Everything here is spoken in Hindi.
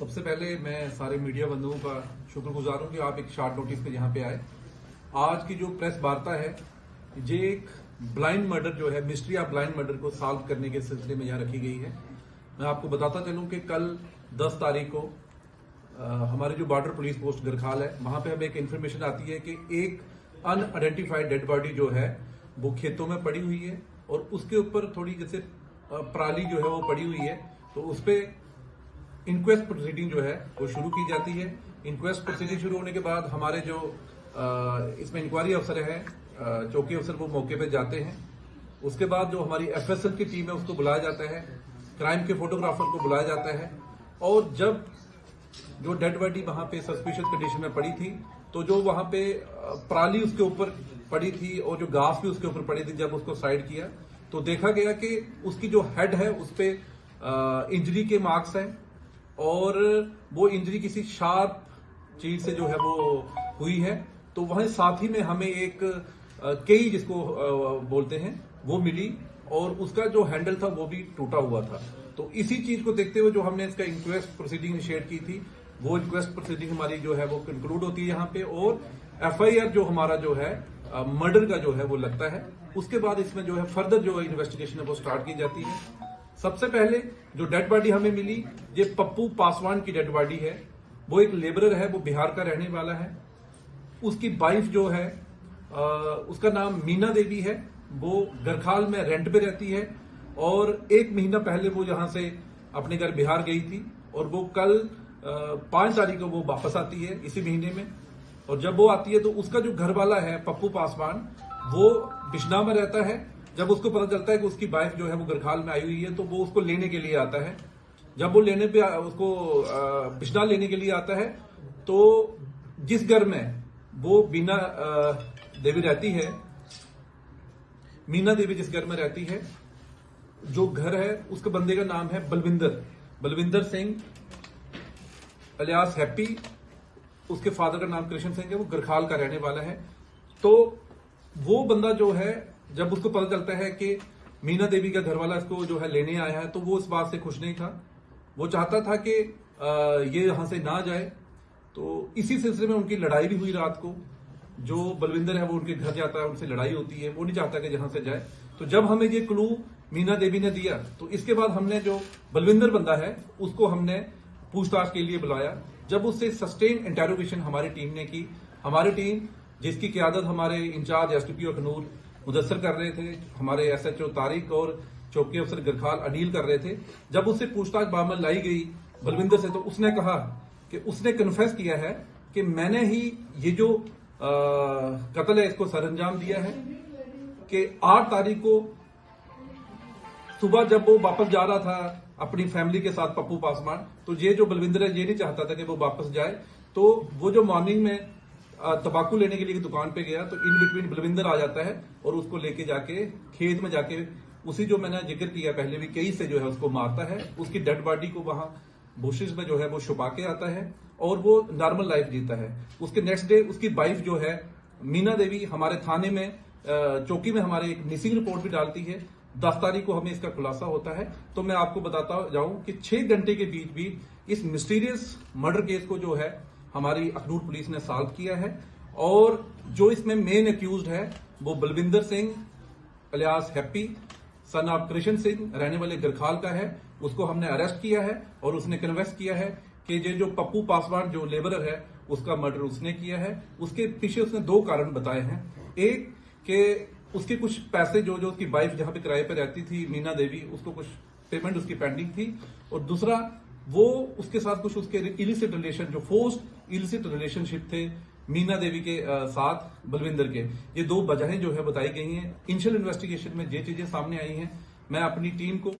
सबसे पहले मैं सारे मीडिया बंधुओं का शुक्रगुजार हूं कि आप एक शॉर्ट नोटिस पे यहाँ पे आए। आज की जो प्रेस वार्ता है ये एक ब्लाइंड मर्डर जो है, मिस्ट्री ऑफ ब्लाइंड मर्डर को सॉल्व करने के सिलसिले में यहाँ रखी गई है। मैं आपको बताता चलूं कि कल 10 तारीख को हमारे जो बॉर्डर पुलिस पोस्ट गरखाल है, वहां पे हमें एक इन्फॉर्मेशन आती है कि एक अनआइडेंटिफाइड डेड बॉडी जो है वो खेतों में पड़ी हुई है और उसके ऊपर थोड़ी जैसे पराली जो है वो पड़ी हुई है। तो उस पर इंक्वेस्ट प्रोसीडिंग जो है वो शुरू की जाती है। इंक्वेस्ट प्रोसीडिंग शुरू होने के बाद हमारे जो इसमें इंक्वायरी अफसर है, चौकी अफसर, वो मौके पे जाते हैं। उसके बाद जो हमारी एफएसएल की टीम है उसको बुलाया जाता है, क्राइम के फोटोग्राफर को बुलाया जाता है। और जब जो डेड बॉडी वहां पे सस्पिशियस कंडीशन में पड़ी थी, तो जो वहां पे पराली उसके ऊपर पड़ी थी और जो घास भी उसके ऊपर पड़ी थी, जब उसको साइड किया तो देखा गया कि उसकी जो हेड है उस पर इंजरी के मार्क्स हैं और वो इंजरी किसी शार्प चीज से जो है वो हुई है। तो वहीं साथ ही में हमें एक कई जिसको बोलते हैं वो मिली और उसका जो हैंडल था वो भी टूटा हुआ था। तो इसी चीज को देखते हुए जो हमने इसका इंक्वेस्ट प्रोसीडिंग इनिशिएट की थी, वो इंक्वेस्ट प्रोसीडिंग हमारी जो है वो कंक्लूड होती है यहाँ पे और एफआईआर जो हमारा जो है मर्डर का जो है वो लगता है। उसके बाद इसमें जो है फर्दर जो इन्वेस्टिगेशन है वो स्टार्ट की जाती है। सबसे पहले जो डेड बॉडी हमें मिली, ये पप्पू पासवान की डेड बॉडी है। वो एक लेबरर है, वो बिहार का रहने वाला है। उसकी वाइफ जो है उसका नाम मीना देवी है, वो गरखाल में रेंट पे रहती है और 1 महीना पहले वो यहां से अपने घर बिहार गई थी और वो कल 5 तारीख को वो वापस आती है इसी महीने में। और जब वो आती है तो उसका जो घर वाला है पप्पू पासवान, वो बिश्ना में रहता है। जब उसको पता चलता है कि उसकी वाइफ जो है वो गरखाल में आई हुई है, तो वो उसको लेने के लिए आता है। जब वो लेने पे उसको बिश्ना लेने के लिए आता है, तो जिस घर में वो मीना देवी रहती है, मीना देवी जिस घर में रहती है, जो घर है उसके बंदे का नाम है बलविंदर सिंह अलियास हैप्पी। उसके फादर का नाम कृष्ण सिंह है, वो गरखाल का रहने वाला है। तो वो बंदा जो है, जब उसको पता चलता है कि मीना देवी का घर वाला इसको जो है लेने आया है, तो वो इस बात से खुश नहीं था। वो चाहता था कि ये यहां से ना जाए। तो इसी सिलसिले में उनकी लड़ाई भी हुई रात को। जो बलविंदर है वो उनके घर जाता है, उनसे लड़ाई होती है, वो नहीं चाहता कि जहां से जाए। तो जब हमें ये क्लू मीना देवी ने दिया, तो इसके बाद हमने जो बलविंदर बंदा है उसको हमने पूछताछ के लिए बुलाया। जब उससे सस्टेन इंटेरोगेशन हमारी टीम ने की, हमारी टीम जिसकी क़यादत हमारे इंचार्ज एसडीपी अखनूर मुदस्सर कर रहे थे, हमारे एसएचओ तारिक और चौकी अफसर गरखाल अनिल कर रहे थे, जब उससे पूछताछ बामल लाई गई बलविंदर से, तो उसने कहा कि उसने कन्फेस किया है कि मैंने ही ये जो कत्ल है इसको सरअंजाम दिया है। कि 8 तारीख को सुबह जब वो वापस जा रहा था अपनी फैमिली के साथ पप्पू पासवान, तो ये जो बलविंदर है ये नहीं चाहता था कि वो वापस जाए। तो वो जो मॉर्निंग में तंबाकू लेने के लिए दुकान पे गया, तो इन बिटवीन बलविंदर आ जाता है और उसको लेके जाके खेत में जाके उसी जो मैंने जिक्र किया पहले भी, कई से जो है उसको मारता है। उसकी डेड बॉडी को वहां बुशेस में जो है वो छुपा के आता है और वो नॉर्मल लाइफ जीता है। उसके नेक्स्ट डे उसकी वाइफ जो है मीना देवी हमारे थाने में चौकी में हमारे एक मिसिंग रिपोर्ट भी डालती है। 10 तारीख को हमें इसका खुलासा होता है। तो मैं आपको बताता जाऊं कि 6 घंटे के बीच भी इस मिस्टीरियस मर्डर केस को जो है हमारी अखनूर पुलिस ने सॉल्व किया है। और जो इसमें मेन एक्यूज्ड है वो Balwinder Singh alias Happy son of Krishna Singh रहने वाले गरखाल का है। उसको हमने अरेस्ट किया है और उसने कन्फेस किया है कि ये जो पप्पू पासवान जो लेबरर है उसका मर्डर उसने किया है। उसके पीछे उसने 2 कारण बताए हैं। एक कि उसके कुछ पैसे जो उसकी वाइफ जहां पे किराए पे रहती थी मीना देवी, उसको कुछ पेमेंट उसकी पेंडिंग थी। और दूसरा, वो उसके साथ कुछ उसके इलिसिट रिलेशन, जो फोर्स्ड इलिसिट रिलेशनशिप थे मीना देवी के साथ बलविंदर के। ये 2 वजहें जो है बताई गई हैं। इनिशियल इन्वेस्टिगेशन में ये चीजें सामने आई हैं। मैं अपनी टीम को